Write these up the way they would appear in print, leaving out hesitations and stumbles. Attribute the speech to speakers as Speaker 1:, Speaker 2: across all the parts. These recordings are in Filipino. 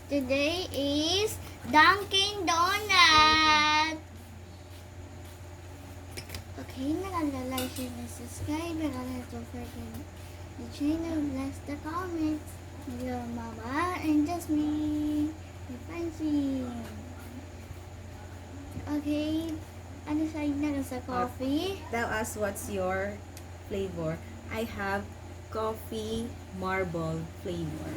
Speaker 1: Today is Dunkin' Donut. Okay, nakalala siya na subscribe. Don't forget the channel, bless the comments. Your mama and just me. My fancy. Okay, ano siya na sa coffee?
Speaker 2: Tell us what's your flavor. I have coffee marble flavor.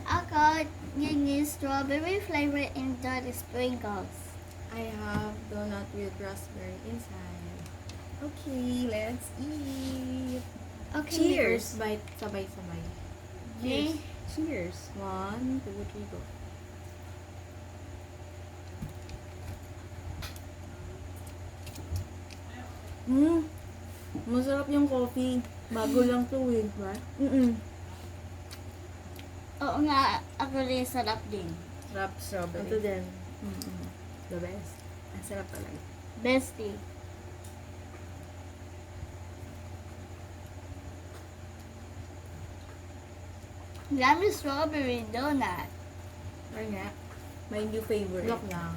Speaker 1: Ako, yun yung strawberry flavor and the sprinkles.
Speaker 2: I have donut with raspberry inside. Okay, let's eat.
Speaker 1: Okay,
Speaker 2: Cheers! Bite, sabay-sabay.
Speaker 1: Okay.
Speaker 2: Cheers. 1, 2, 3, go. Masarap yung coffee. Bago lang to eh, ba?
Speaker 1: Oo nga, ako rin sarap din.
Speaker 2: Sarap strawberry.
Speaker 3: Ito din.
Speaker 2: The best. Ang sarap talaga.
Speaker 1: Bestie. Yummy strawberry donut.
Speaker 2: Or nga, my new favorite.
Speaker 3: Lock lang.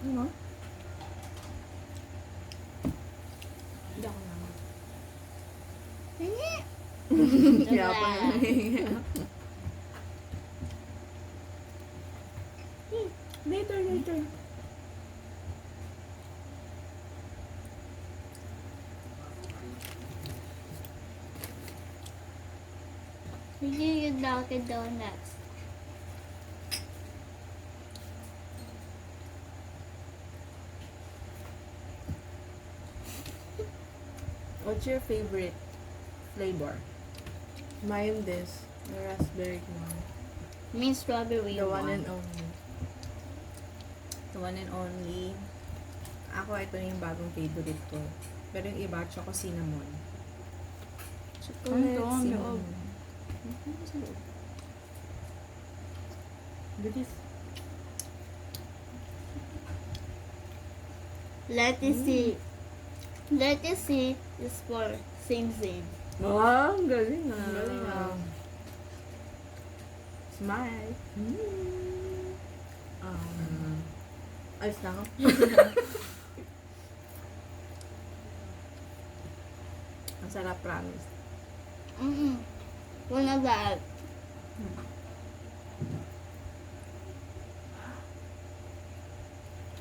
Speaker 2: Ano?
Speaker 3: Lock lang.
Speaker 1: Hindi.
Speaker 2: Kaya pa Later.
Speaker 1: Hindi yung Dunkin' Donuts.
Speaker 2: What's your favorite flavor?
Speaker 3: Mine this. The raspberry one.
Speaker 1: Mean strawberry
Speaker 2: The one and only. The one and only. Ako, ito yung bagong favorite ko. Pero yung iba, choco cinnamon.
Speaker 3: Ano to? Ang loob.
Speaker 2: Ano sa loob?
Speaker 3: Bilis.
Speaker 1: Lettuce see. Lettuce see is for same.
Speaker 2: Wow, ang galing
Speaker 3: Ang galing ah.
Speaker 2: Smile.
Speaker 3: Ayos na ako.
Speaker 2: Ang sarap, promise.
Speaker 1: One of that.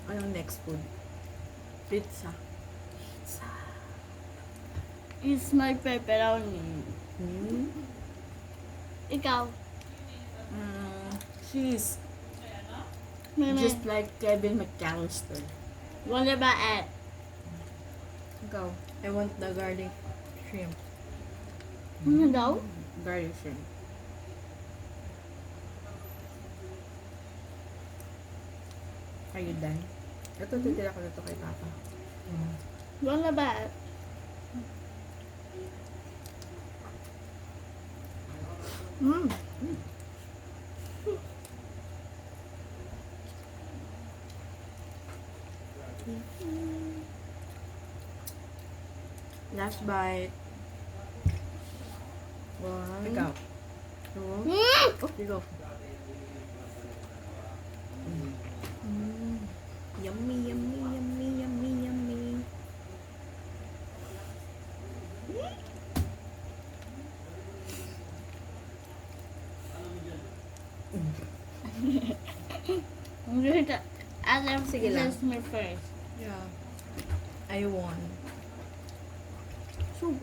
Speaker 2: Anong next food?
Speaker 3: Pizza.
Speaker 1: It's my pepperoni. Ikaw.
Speaker 2: Cheese.
Speaker 1: Meme.
Speaker 2: Just like Kevin McAllister.
Speaker 1: What about it?
Speaker 2: Go.
Speaker 3: I want the garlic shrimp.
Speaker 1: Ano daw?
Speaker 2: Garlic shrimp. Are you done? Ito, titira ko na to kay Papa.
Speaker 1: What about it?
Speaker 2: Last bite.
Speaker 3: One.
Speaker 2: Ikaw.
Speaker 3: Two.
Speaker 1: Mm!
Speaker 3: You go.
Speaker 2: Yummy.
Speaker 1: I'm going to ask
Speaker 2: Sige lang.
Speaker 1: just me first.
Speaker 3: Yeah. I won.
Speaker 2: So,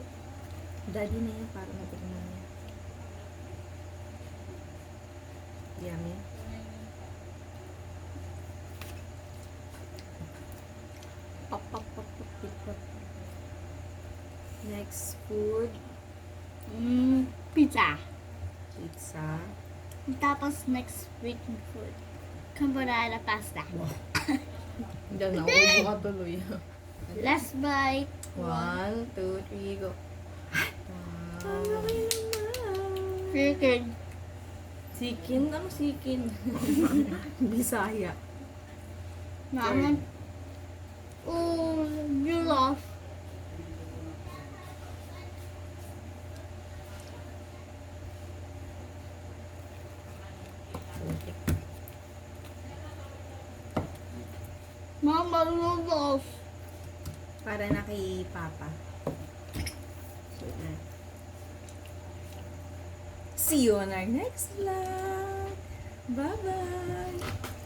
Speaker 2: daddy na yan para matignan niya. Yummy. Pop. Next food,
Speaker 1: Pizza.
Speaker 2: pizza.
Speaker 1: Tapos next week food. Carbonara pasta.
Speaker 3: Diyan na. Ubo ka tuloy.
Speaker 1: Last bite.
Speaker 2: 1, 2, 3, go. Wow.
Speaker 1: Chicken.
Speaker 2: Sikin? Ano sikin? Bisaya.
Speaker 1: Mama. Oh, you love.
Speaker 2: Pancake.
Speaker 1: Mama, noodles.
Speaker 2: Para na kay Papa. So, see you on our next vlog. Bye-bye!